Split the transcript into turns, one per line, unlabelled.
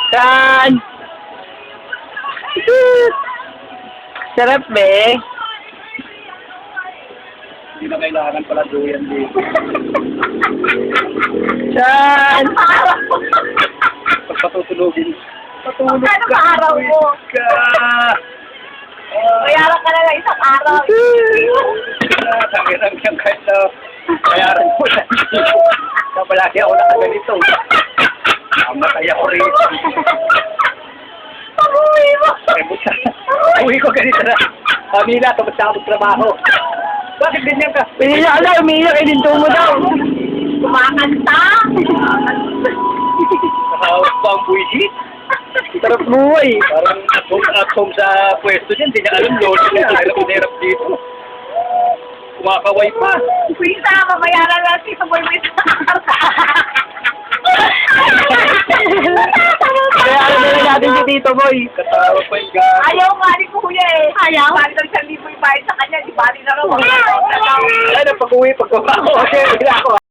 Yan! Sarap, be.
Hindi na kailangan pala duyan dito.
Yan!
Pagpatutulogin. Patulog
Ano
ka.
sa araw mo?
Ka.
Bayaran ka na lang isang araw.
Tangiran yan kahit na bayaran mo na. Kapalagi ako nakaganito. Matay ako rin.
Pag-uwi mo.
Uwi ko ganito na. Pamila, tapos ako magtrabaho. Bakit ganyan ka?
Umiiyak ka daw, umiiyak. Ininto mo daw.
Kumakanta.
Nakahawak pa ang buwisit.
Sarap buhay.
Parang at home sa pwesto niya, hindi niya alam, lolo niya, hirap dito. Kumakaway pa.
Pisa, mamayaran lang si Samoy mo isang araw.
Kaya ano na natin si Tito Boy.
Katawa pa yung gano'n.
Ayaw nga ni Kuya eh. Ayaw? Bali daw 1,000 yung bayad sa kanya. Di bali na raw.
Ay, pag-uwi, pagkakawa. Okay, wala ako.